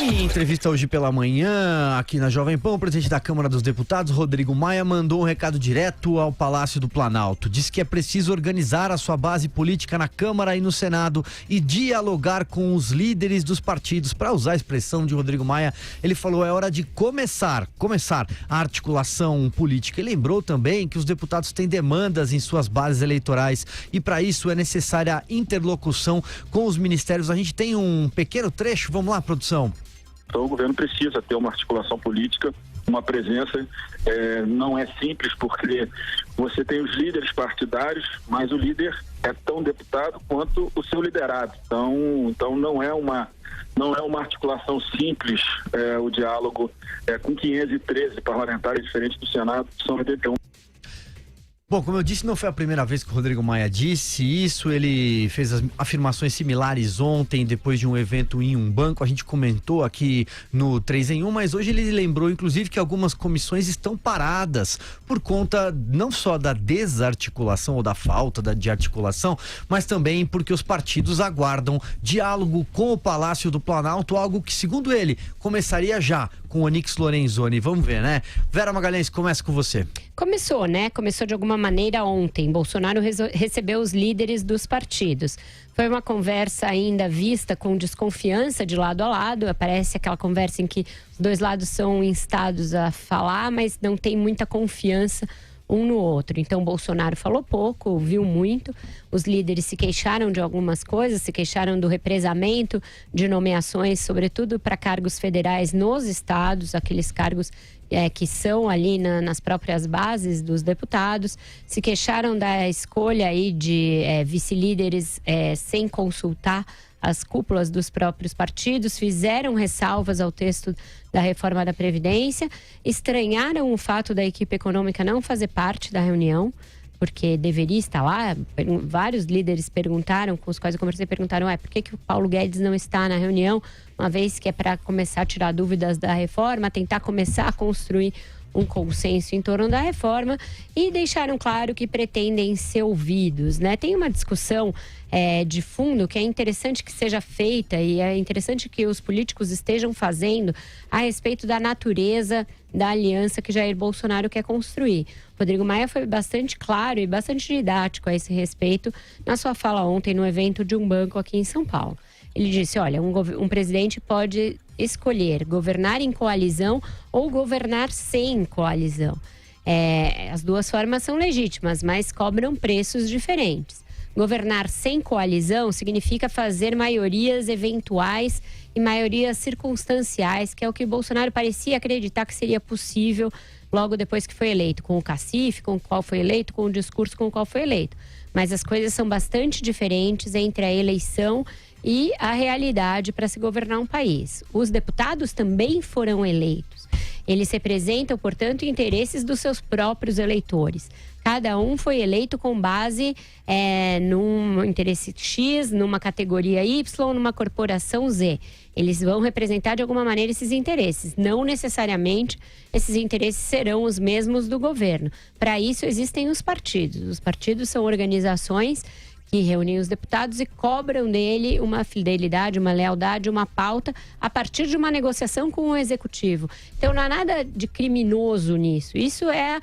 Em entrevista hoje pela manhã, aqui na Jovem Pan, o presidente da Câmara dos Deputados, Rodrigo Maia, mandou um recado direto ao Palácio do Planalto. Diz que é preciso organizar a sua base política na Câmara e no Senado e dialogar com os líderes dos partidos. Para usar a expressão de Rodrigo Maia, ele falou: é hora de começar a articulação política. E lembrou também que os deputados têm demandas em suas bases eleitorais e para isso é necessária a interlocução com os ministérios. A gente tem um pequeno trecho, vamos lá, produção. Então o governo precisa ter uma articulação política, uma presença, não é simples porque você tem os líderes partidários, mas o líder é tão deputado quanto o seu liderado. Então não é uma articulação simples, o diálogo com 513 parlamentares diferentes do Senado, são 81. Bom, como eu disse, não foi a primeira vez que o Rodrigo Maia disse isso. Ele fez afirmações similares ontem, depois de um evento em um banco. A gente comentou aqui no 3 em 1, mas hoje ele lembrou, inclusive, que algumas comissões estão paradas por conta não só da desarticulação ou da falta de articulação, mas também porque os partidos aguardam diálogo com o Palácio do Planalto, algo que, segundo ele, começaria já com o Onyx Lorenzoni. Vamos ver, né? Vera Magalhães, começa com você. Começou, né? Começou de alguma maneira ontem. Bolsonaro recebeu os líderes dos partidos. Foi uma conversa ainda vista com desconfiança de lado a lado. Parece aquela conversa em que os dois lados são instados a falar, mas não tem muita confiança um no outro. Então, Bolsonaro falou pouco, ouviu muito. Os líderes se queixaram de algumas coisas, se queixaram do represamento de nomeações, sobretudo para cargos federais nos estados, aqueles cargos que são ali nas próprias bases dos deputados, se queixaram da escolha aí de vice-líderes sem consultar as cúpulas dos próprios partidos, fizeram ressalvas ao texto da reforma da Previdência, estranharam o fato da equipe econômica não fazer parte da reunião, porque deveria estar lá. Vários líderes perguntaram, com os quais eu conversei, perguntaram: por que o Paulo Guedes não está na reunião, uma vez que é para começar a tirar dúvidas da reforma, tentar começar a construir um consenso em torno da reforma, e deixaram claro que pretendem ser ouvidos, né? Tem uma discussão de fundo que é interessante que seja feita e é interessante que os políticos estejam fazendo a respeito da natureza da aliança que Jair Bolsonaro quer construir. Rodrigo Maia foi bastante claro e bastante didático a esse respeito na sua fala ontem no evento de um banco aqui em São Paulo. Ele disse: olha, um presidente pode escolher governar em coalizão ou governar sem coalizão. As duas formas são legítimas, mas cobram preços diferentes. Governar sem coalizão significa fazer maiorias eventuais e maiorias circunstanciais, que é o que Bolsonaro parecia acreditar que seria possível logo depois que foi eleito, com o cacife, com o qual foi eleito, com o discurso com o qual foi eleito. Mas as coisas são bastante diferentes entre a eleição e a realidade para se governar um país. Os deputados também foram eleitos. Eles representam, portanto, interesses dos seus próprios eleitores. Cada um foi eleito com base num interesse X, numa categoria Y, numa corporação Z. Eles vão representar de alguma maneira esses interesses. Não necessariamente esses interesses serão os mesmos do governo. Para isso existem os partidos. Os partidos são organizações que reúnem os deputados e cobram dele uma fidelidade, uma lealdade, uma pauta a partir de uma negociação com o executivo. Então não há nada de criminoso nisso. Isso é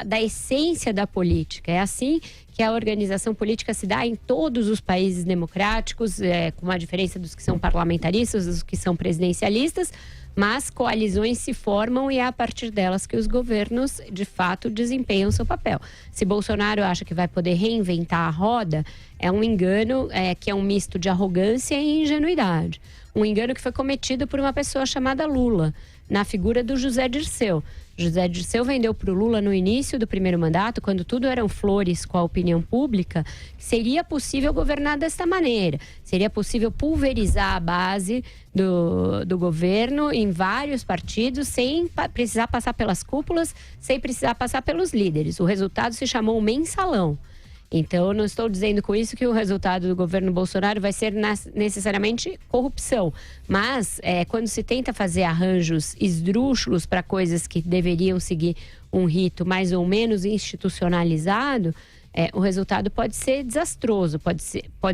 da essência da política. É assim que a organização política se dá em todos os países democráticos, com a diferença dos que são parlamentaristas, dos que são presidencialistas, mas coalizões se formam e é a partir delas que os governos, de fato, desempenham seu papel. Se Bolsonaro acha que vai poder reinventar a roda, é um engano que é um misto de arrogância e ingenuidade. Um engano que foi cometido por uma pessoa chamada Lula, na figura do José Dirceu. José Dirceu vendeu para o Lula no início do primeiro mandato, quando tudo eram flores com a opinião pública, que seria possível governar desta maneira. Seria possível pulverizar a base do governo em vários partidos, sem precisar passar pelas cúpulas, sem precisar passar pelos líderes. O resultado se chamou mensalão. Então, eu não estou dizendo com isso que o resultado do governo Bolsonaro vai ser necessariamente corrupção. Mas, quando se tenta fazer arranjos esdrúxulos para coisas que deveriam seguir um rito mais ou menos institucionalizado, o resultado pode ser desastroso, pode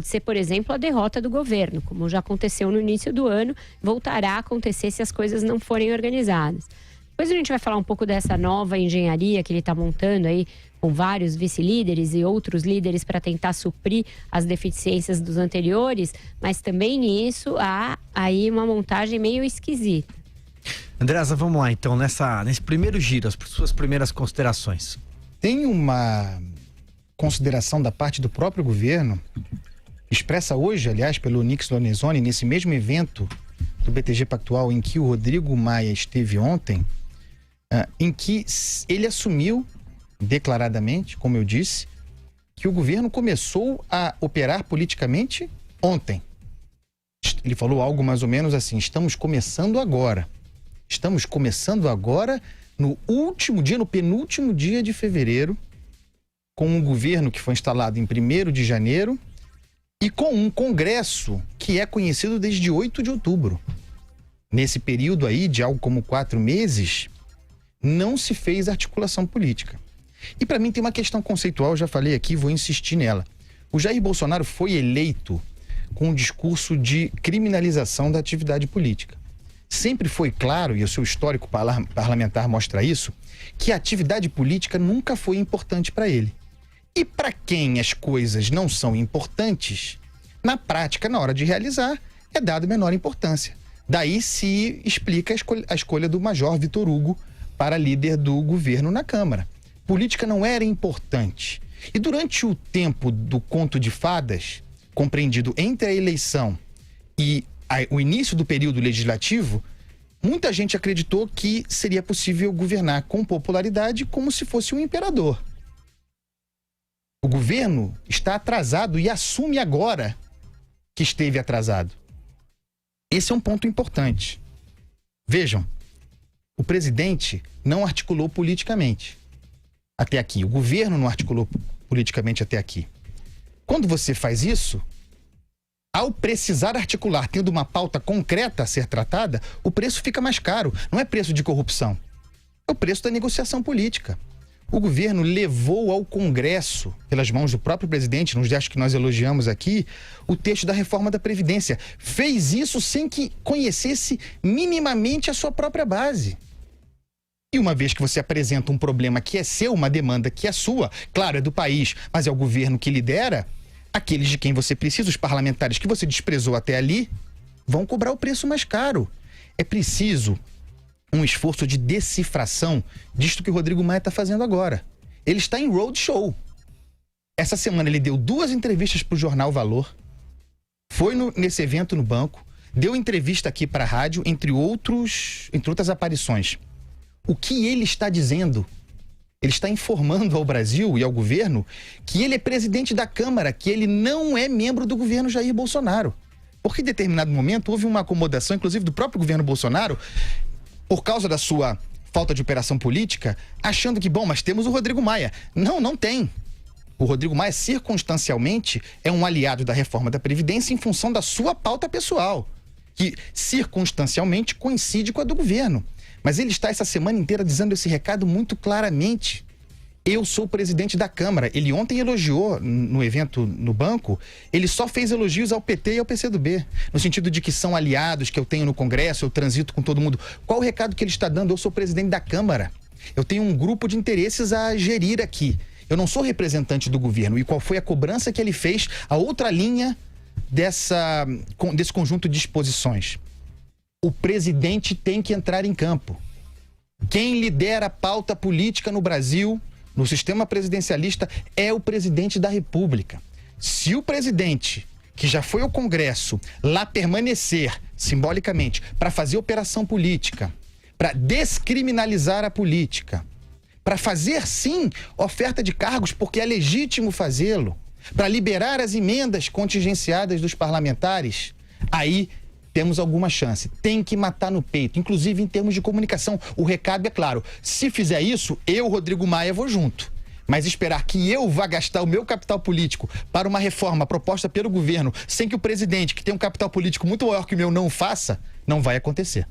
ser, por exemplo, a derrota do governo, como já aconteceu no início do ano, voltará a acontecer se as coisas não forem organizadas. Depois a gente vai falar um pouco dessa nova engenharia que ele está montando aí, com vários vice-líderes e outros líderes para tentar suprir as deficiências dos anteriores, mas também nisso há aí uma montagem meio esquisita. Andresa, vamos lá então, nesse primeiro giro, as suas primeiras considerações. Tem uma consideração da parte do próprio governo, expressa hoje, aliás, pelo Onyx Lorenzoni, nesse mesmo evento do BTG Pactual em que o Rodrigo Maia esteve ontem, em que ele assumiu declaradamente, como eu disse, que o governo começou a operar politicamente ontem. Ele falou algo mais ou menos assim: estamos começando agora. Estamos começando agora no último dia, no penúltimo dia de fevereiro, com um governo que foi instalado em 1º de janeiro e com um congresso que é conhecido desde 8 de outubro. Nesse período aí de algo como 4 meses, não se fez articulação política. E para mim tem uma questão conceitual, eu já falei aqui, vou insistir nela. O Jair Bolsonaro foi eleito com um discurso de criminalização da atividade política. Sempre foi claro, e o seu histórico parlamentar mostra isso, que a atividade política nunca foi importante para ele. E para quem as coisas não são importantes, na prática, na hora de realizar, é dado menor importância. Daí se explica a escolha do Major Vitor Hugo para líder do governo na Câmara. Política não era importante. E durante o tempo do conto de fadas, compreendido entre a eleição e o início do período legislativo, muita gente acreditou que seria possível governar com popularidade como se fosse um imperador. O governo está atrasado e assume agora que esteve atrasado. Esse é um ponto importante. Vejam, o presidente não articulou politicamente até aqui. O governo não articulou politicamente até aqui. Quando você faz isso, ao precisar articular, tendo uma pauta concreta a ser tratada, o preço fica mais caro. Não é preço de corrupção, é o preço da negociação política. O governo levou ao Congresso, pelas mãos do próprio presidente, nos gestos que nós elogiamos aqui, o texto da reforma da Previdência. Fez isso sem que conhecesse minimamente a sua própria base. E uma vez que você apresenta um problema que é seu, uma demanda que é sua, claro, é do país, mas é o governo que lidera, aqueles de quem você precisa, os parlamentares que você desprezou até ali, vão cobrar o preço mais caro. É preciso um esforço de decifração disto que o Rodrigo Maia está fazendo agora. Ele está em roadshow. Essa semana ele deu 2 entrevistas para o jornal Valor, foi nesse evento no banco, deu entrevista aqui para a rádio, entre outras aparições. O que ele está dizendo? Ele está informando ao Brasil e ao governo que ele é presidente da Câmara, que ele não é membro do governo Jair Bolsonaro. Porque em determinado momento houve uma acomodação, inclusive do próprio governo Bolsonaro, por causa da sua falta de operação política, achando que, bom, mas temos o Rodrigo Maia. Não, não tem. O Rodrigo Maia, circunstancialmente, é um aliado da reforma da Previdência em função da sua pauta pessoal, que circunstancialmente coincide com a do governo. Mas ele está essa semana inteira dizendo esse recado muito claramente. Eu sou o presidente da Câmara. Ele ontem elogiou no evento no banco, ele só fez elogios ao PT e ao PCdoB, no sentido de que são aliados que eu tenho no Congresso, eu transito com todo mundo. Qual o recado que ele está dando? Eu sou o presidente da Câmara. Eu tenho um grupo de interesses a gerir aqui. Eu não sou representante do governo. E qual foi a cobrança que ele fez, a outra linha desse conjunto de disposições? O presidente tem que entrar em campo. Quem lidera a pauta política no Brasil, no sistema presidencialista, é o presidente da República. Se o presidente, que já foi ao Congresso, lá permanecer, simbolicamente, para fazer operação política, para descriminalizar a política, para fazer, sim, oferta de cargos, porque é legítimo fazê-lo, para liberar as emendas contingenciadas dos parlamentares, aí temos alguma chance. Tem que matar no peito, inclusive em termos de comunicação. O recado é claro. Se fizer isso, eu, Rodrigo Maia, vou junto. Mas esperar que eu vá gastar o meu capital político para uma reforma proposta pelo governo, sem que o presidente, que tem um capital político muito maior que o meu, não faça, não vai acontecer.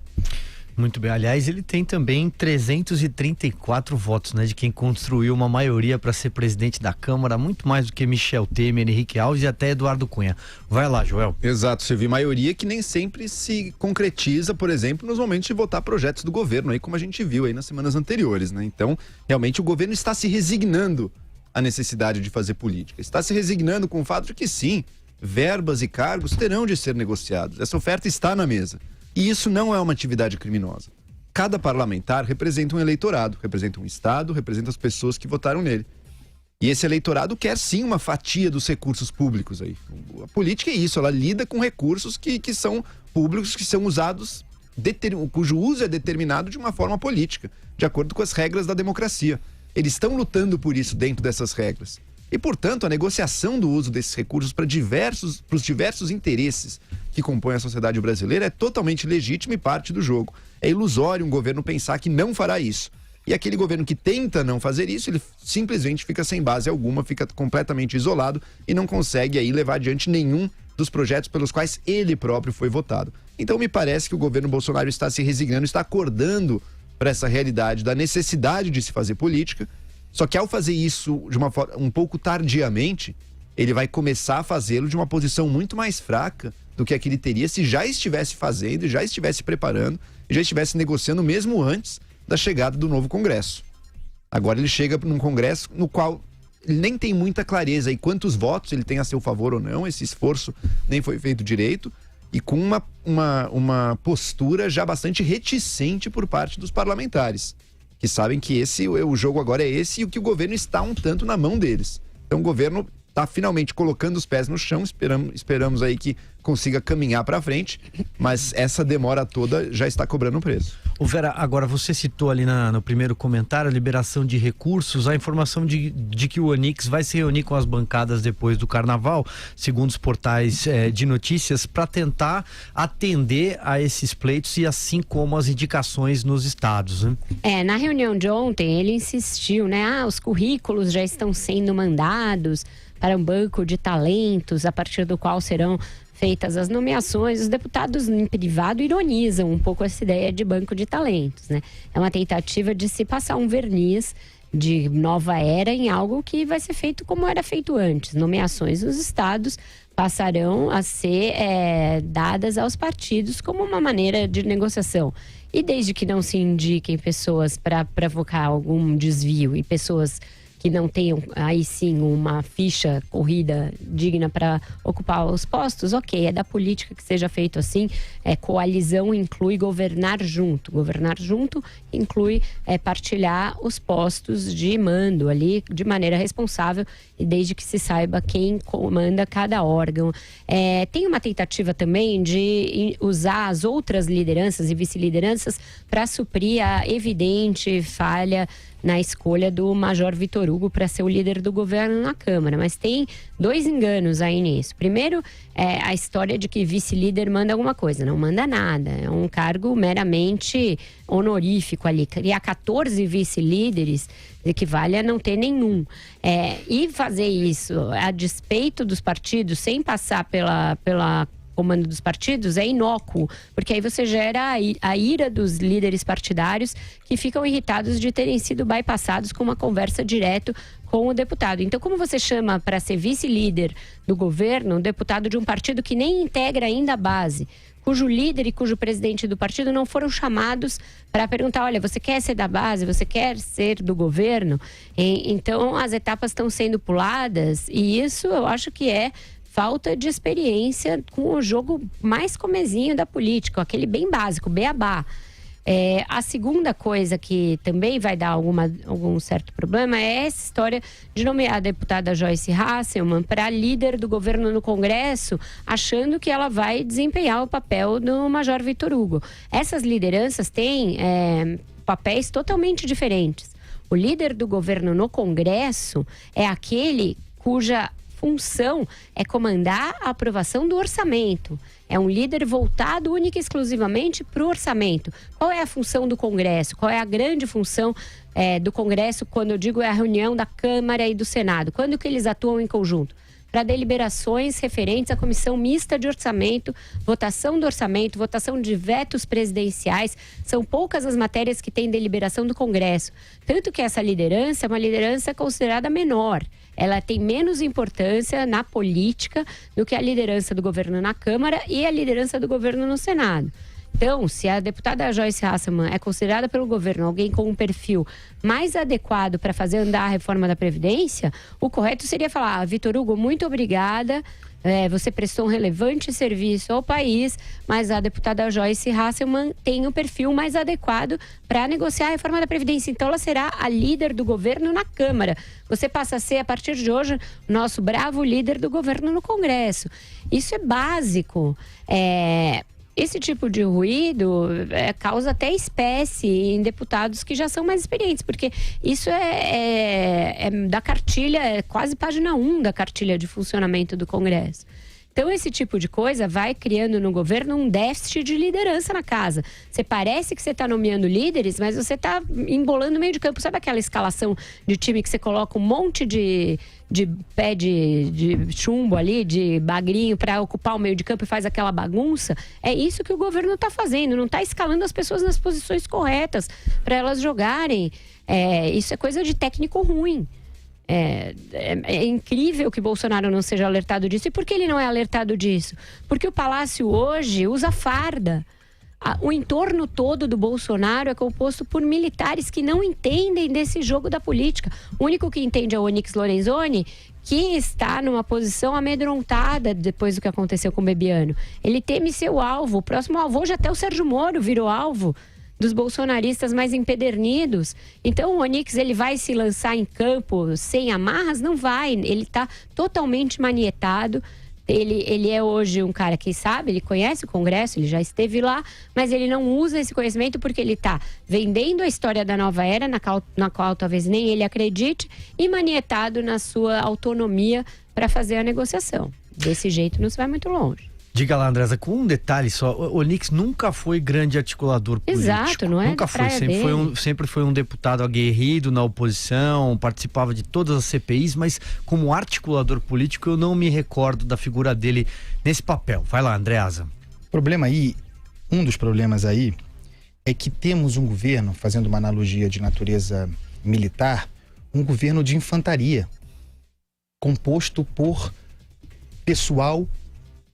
Muito bem. Aliás, ele tem também 334 votos, né, de quem construiu uma maioria para ser presidente da Câmara, muito mais do que Michel Temer, Henrique Alves e até Eduardo Cunha. Vai lá, Joel. Exato, você viu maioria que nem sempre se concretiza, por exemplo, nos momentos de votar projetos do governo, aí como a gente viu aí nas semanas anteriores, né? Então, realmente o governo está se resignando à necessidade de fazer política. Está se resignando com o fato de que sim, verbas e cargos terão de ser negociados. Essa oferta está na mesa. E isso não é uma atividade criminosa. Cada parlamentar representa um eleitorado, representa um estado, representa as pessoas que votaram nele. E esse eleitorado quer sim uma fatia dos recursos públicos aí. A política é isso, ela lida com recursos que são públicos, que são usados, cujo uso é determinado de uma forma política, de acordo com as regras da democracia. Eles estão lutando por isso dentro dessas regras. E, portanto, a negociação do uso desses recursos para os diversos interesses que compõem a sociedade brasileira é totalmente legítima e parte do jogo. É ilusório um governo pensar que não fará isso. E aquele governo que tenta não fazer isso, ele simplesmente fica sem base alguma, fica completamente isolado e não consegue aí levar adiante nenhum dos projetos pelos quais ele próprio foi votado. Então me parece que o governo Bolsonaro está se resignando, está acordando para essa realidade da necessidade de se fazer política. Só que ao fazer isso de uma forma um pouco tardiamente, ele vai começar a fazê-lo de uma posição muito mais fraca do que a que ele teria se já estivesse fazendo, já estivesse preparando, já estivesse negociando mesmo antes da chegada do novo Congresso. Agora ele chega num Congresso no qual ele nem tem muita clareza em quantos votos ele tem a seu favor ou não, esse esforço nem foi feito direito, e com uma postura já bastante reticente por parte dos parlamentares, que sabem que o jogo agora é esse e o que o governo está um tanto na mão deles. Então o governo está finalmente colocando os pés no chão, esperamos aí que consiga caminhar para frente, mas essa demora toda já está cobrando um preço. Ô Vera, agora você citou ali no primeiro comentário a liberação de recursos, a informação de que o Onix vai se reunir com as bancadas depois do Carnaval, segundo os portais de notícias, para tentar atender a esses pleitos e assim como as indicações nos estados, né? Na reunião de ontem ele insistiu, né? Os currículos já estão sendo mandados para um banco de talentos, a partir do qual serão feitas as nomeações. Os deputados em privado ironizam um pouco essa ideia de banco de talentos, né? É uma tentativa de se passar um verniz de nova era em algo que vai ser feito como era feito antes. Nomeações nos estados passarão a ser dadas aos partidos como uma maneira de negociação. E desde que não se indiquem pessoas para provocar algum desvio e pessoas que não tenham aí sim uma ficha corrida digna para ocupar os postos, ok, é da política que seja feito assim. Coalizão inclui governar junto. Governar junto inclui partilhar os postos de mando ali de maneira responsável e desde que se saiba quem comanda cada órgão. Tem uma tentativa também de usar as outras lideranças e vice-lideranças para suprir a evidente falha na escolha do Major Vitor Hugo para ser o líder do governo na Câmara. Mas tem dois enganos aí nisso. Primeiro, a história de que vice-líder manda alguma coisa. Não manda nada. É um cargo meramente honorífico ali. Criar 14 vice-líderes equivale a não ter nenhum. E fazer isso a despeito dos partidos, sem passar pela comando dos partidos, é inócuo, porque aí você gera a ira dos líderes partidários que ficam irritados de terem sido bypassados com uma conversa direto com o deputado. Então, como você chama para ser vice-líder do governo um deputado de um partido que nem integra ainda a base, cujo líder e cujo presidente do partido não foram chamados para perguntar, olha, você quer ser da base, você quer ser do governo? Então, as etapas estão sendo puladas e isso eu acho que é falta de experiência com o jogo mais comezinho da política, aquele bem básico, beabá. A segunda coisa que também vai dar algum certo problema é essa história de nomear a deputada Joyce Hasselmann para líder do governo no Congresso, achando que ela vai desempenhar o papel do Major Vitor Hugo. Essas lideranças têm papéis totalmente diferentes. O líder do governo no Congresso é aquele cuja função é comandar a aprovação do orçamento. É um líder voltado única e exclusivamente para o orçamento. Qual é a função do Congresso? Qual é a grande função do Congresso, quando eu digo a reunião da Câmara e do Senado? Quando que eles atuam em conjunto? para deliberações referentes à comissão mista de orçamento, votação do orçamento, votação de vetos presidenciais. São poucas as matérias que têm deliberação do Congresso. Tanto que essa liderança é uma liderança considerada menor. Ela tem menos importância na política do que a liderança do governo na Câmara e a liderança do governo no Senado. Então, se a deputada Joyce Hasselmann é considerada pelo governo alguém com um perfil mais adequado para fazer andar a reforma da Previdência, o correto seria falar: Vitor Hugo, muito obrigada, você prestou um relevante serviço ao país, mas a deputada Joyce Hasselmann tem o perfil mais adequado para negociar a reforma da Previdência. Então, ela será a líder do governo na Câmara. Você passa a ser, a partir de hoje, nosso bravo líder do governo no Congresso. Isso é básico. Esse tipo de ruído causa até espécie em deputados que já são mais experientes, porque isso é da cartilha, é quase página 1 da cartilha de funcionamento do Congresso. Então, esse tipo de coisa vai criando no governo um déficit de liderança na casa. Você parece que você está nomeando líderes, mas você está embolando o meio de campo. Sabe aquela escalação de time que você coloca um monte de pé de chumbo ali, de bagrinho para ocupar o meio de campo e faz aquela bagunça? É isso que o governo está fazendo. Não está escalando as pessoas nas posições corretas para elas jogarem. Isso é coisa de técnico ruim. É incrível que Bolsonaro não seja alertado disso. E por que ele não é alertado disso? Porque o Palácio hoje usa farda. O entorno todo do Bolsonaro é composto por militares que não entendem desse jogo da política. O único que entende é o Onyx Lorenzoni, que está numa posição amedrontada depois do que aconteceu com o Bebiano. Ele teme ser o alvo. O próximo alvo, hoje até o Sérgio Moro virou alvo dos bolsonaristas mais empedernidos. Então o Onyx, ele vai se lançar em campo sem amarras? Não vai. Ele está totalmente manietado. Ele é hoje um cara que sabe, ele conhece o Congresso, ele já esteve lá, mas ele não usa esse conhecimento porque ele está vendendo a história da nova era, na qual talvez nem ele acredite, e manietado na sua autonomia para fazer a negociação. Desse jeito não se vai muito longe. Diga lá, Andresa, com um detalhe só, o Onyx nunca foi grande articulador político. Exato, não é? Nunca foi, sempre foi um deputado aguerrido na oposição, participava de todas as CPIs, mas como articulador político eu não me recordo da figura dele nesse papel. Vai lá, Andreasa. Um dos problemas aí é que temos um governo, fazendo uma analogia de natureza militar, um governo de infantaria, composto por pessoal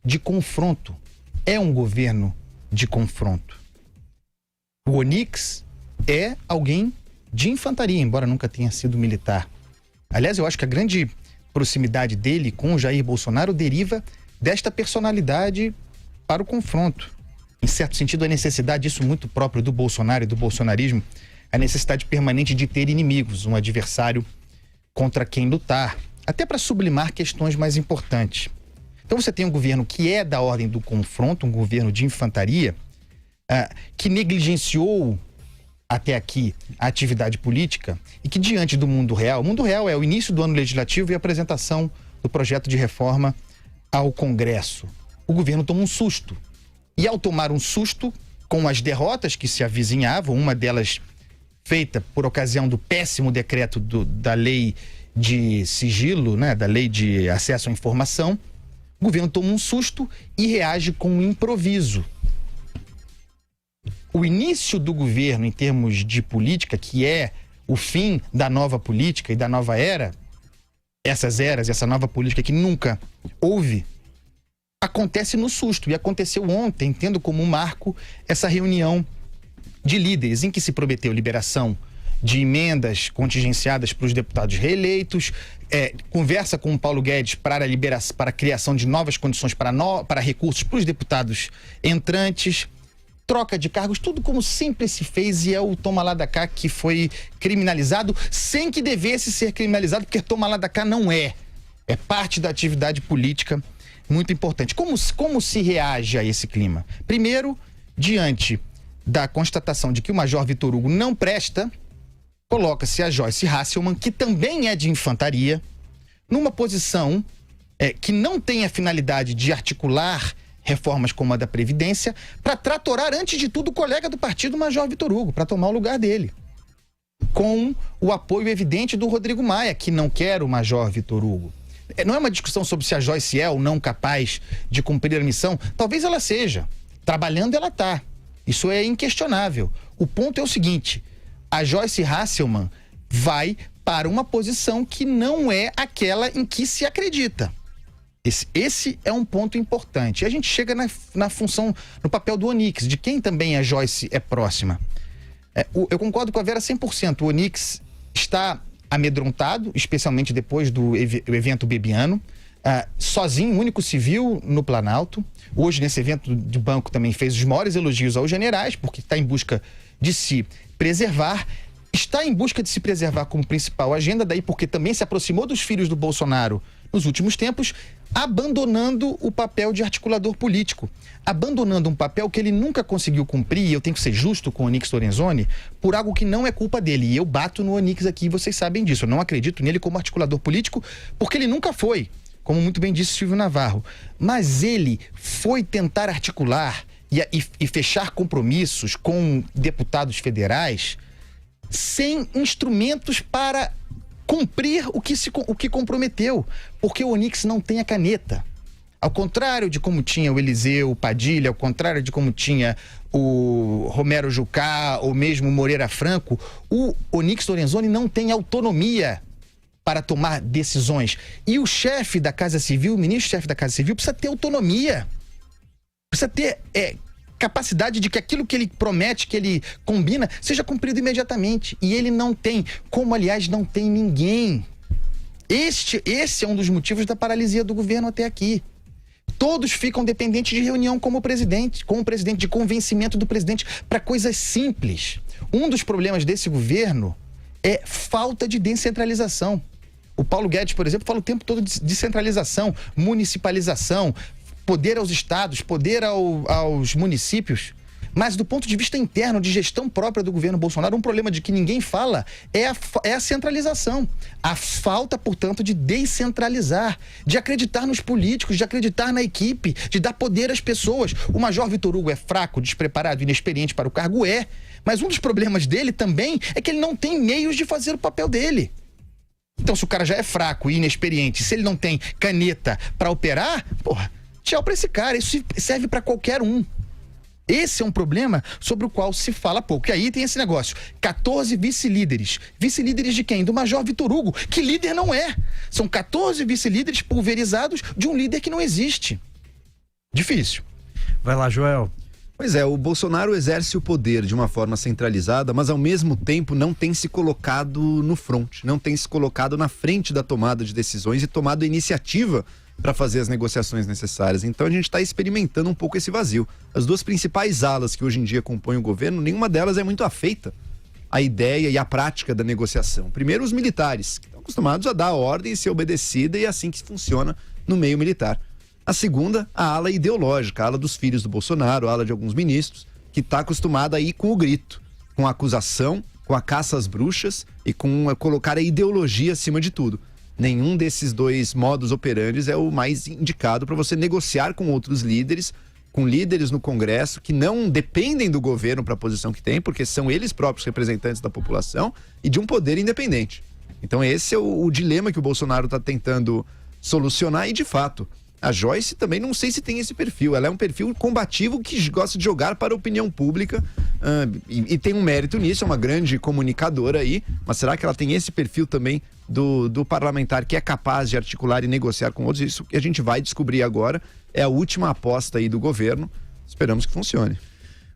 de confronto. É um governo de confronto. O Onyx é alguém de infantaria, embora nunca tenha sido militar. Aliás, eu acho que a grande proximidade dele com o Jair Bolsonaro deriva desta personalidade para o confronto. Em certo sentido, a necessidade, isso muito próprio do Bolsonaro e do bolsonarismo, a necessidade permanente de ter inimigos, um adversário contra quem lutar, até para sublimar questões mais importantes. Então você tem um governo que é da ordem do confronto, um governo de infantaria, que negligenciou até aqui a atividade política e que diante do mundo real, o mundo real é o início do ano legislativo e a apresentação do projeto de reforma ao Congresso. O governo toma um susto. E ao tomar um susto com as derrotas que se avizinhavam, uma delas feita por ocasião do péssimo decreto da lei de sigilo, né, da lei de acesso à informação, o governo toma um susto e reage com um improviso. O início do governo em termos de política, que é o fim da nova política e da nova era, essas eras, essa nova política que nunca houve, acontece no susto. E aconteceu ontem, tendo como marco essa reunião de líderes em que se prometeu liberação de emendas contingenciadas para os deputados reeleitos, conversa com o Paulo Guedes para a criação de novas condições para recursos para os deputados entrantes, troca de cargos, tudo como sempre se fez, e é o toma lá da cá que foi criminalizado sem que devesse ser criminalizado, porque toma lá da cá não é parte da atividade política muito importante. Como se reage a esse clima? Primeiro, diante da constatação de que o Major Vitor Hugo não presta, coloca-se a Joyce Hasselmann, que também é de infantaria, numa posição que não tem a finalidade de articular reformas como a da Previdência, para tratorar, antes de tudo, o colega do partido, Major Vitor Hugo, para tomar o lugar dele. Com o apoio evidente do Rodrigo Maia, que não quer o Major Vitor Hugo. Não é uma discussão sobre se a Joyce é ou não capaz de cumprir a missão. Talvez ela seja. Trabalhando ela tá. Isso é inquestionável. O ponto é o seguinte: a Joyce Hasselmann vai para uma posição que não é aquela em que se acredita. Esse é um ponto importante. E a gente chega na função, no papel do Onyx, de quem também a Joyce é próxima. Eu concordo com a Vera 100%. O Onyx está amedrontado, especialmente depois do evento bebiano. Sozinho, único civil no Planalto. Hoje, nesse evento de banco, também fez os maiores elogios aos generais, porque está em busca de se preservar. Está em busca de se preservar como principal agenda, daí porque também se aproximou dos filhos do Bolsonaro nos últimos tempos, abandonando o papel de articulador político, abandonando um papel que ele nunca conseguiu cumprir, e eu tenho que ser justo com o Onyx Lorenzoni, por algo que não é culpa dele. E eu bato no Onyx aqui, vocês sabem disso. Eu não acredito nele como articulador político, porque ele nunca foi, como muito bem disse Silvio Navarro. Mas ele foi tentar articular e fechar compromissos com deputados federais sem instrumentos para cumprir o que comprometeu, porque o Onyx não tem a caneta. Ao contrário de como tinha o Eliseu Padilha, ao contrário de como tinha o Romero Jucá ou mesmo o Moreira Franco, o Onyx Lorenzoni não tem autonomia para tomar decisões. E o chefe da Casa Civil, o ministro-chefe da Casa Civil, precisa ter autonomia. Precisa ter capacidade de que aquilo que ele promete, que ele combina, seja cumprido imediatamente. E ele não tem, como aliás não tem ninguém. Esse é um dos motivos da paralisia do governo até aqui. Todos ficam dependentes de reunião com o presidente, de convencimento do presidente para coisas simples. Um dos problemas desse governo é falta de descentralização. O Paulo Guedes, por exemplo, fala o tempo todo de descentralização, municipalização, poder aos estados, poder aos municípios. Mas do ponto de vista interno, de gestão própria do governo Bolsonaro, um problema de que ninguém fala é a centralização. A falta, portanto, de descentralizar, de acreditar nos políticos, de acreditar na equipe, de dar poder às pessoas. O Major Vitor Hugo é fraco, despreparado, inexperiente para o cargo, mas um dos problemas dele também é que ele não tem meios de fazer o papel dele. Então, se o cara já é fraco e inexperiente, se ele não tem caneta para operar, tchau pra esse cara. Isso serve para qualquer um. Esse é um problema sobre o qual se fala pouco. E aí tem esse negócio, 14 vice-líderes. Vice-líderes de quem? Do Major Vitor Hugo, que líder não é. São 14 vice-líderes pulverizados de um líder que não existe. Difícil. Vai lá, Joel. Pois é, o Bolsonaro exerce o poder de uma forma centralizada, mas ao mesmo tempo não tem se colocado no front, não tem se colocado na frente da tomada de decisões e tomado a iniciativa para fazer as negociações necessárias. Então a gente está experimentando um pouco esse vazio. As duas principais alas que hoje em dia compõem o governo, nenhuma delas é muito afeita à ideia e à prática da negociação. Primeiro, os militares, que estão acostumados a dar ordem e ser obedecida, e é assim que funciona no meio militar. A segunda, a ala ideológica, a ala dos filhos do Bolsonaro, a ala de alguns ministros, que está acostumada a ir com o grito, com a acusação, com a caça às bruxas e com colocar a ideologia acima de tudo. Nenhum desses dois modus operandi é o mais indicado para você negociar com outros líderes, com líderes no Congresso que não dependem do governo para a posição que tem, porque são eles próprios representantes da população e de um poder independente. Então esse é o dilema que o Bolsonaro está tentando solucionar e, de fato, a Joyce também não sei se tem esse perfil. Ela é um perfil combativo que gosta de jogar para a opinião pública e tem um mérito nisso, é uma grande comunicadora aí, mas será que ela tem esse perfil também do parlamentar que é capaz de articular e negociar com outros? Isso que a gente vai descobrir agora. É a última aposta aí do governo. Esperamos que funcione.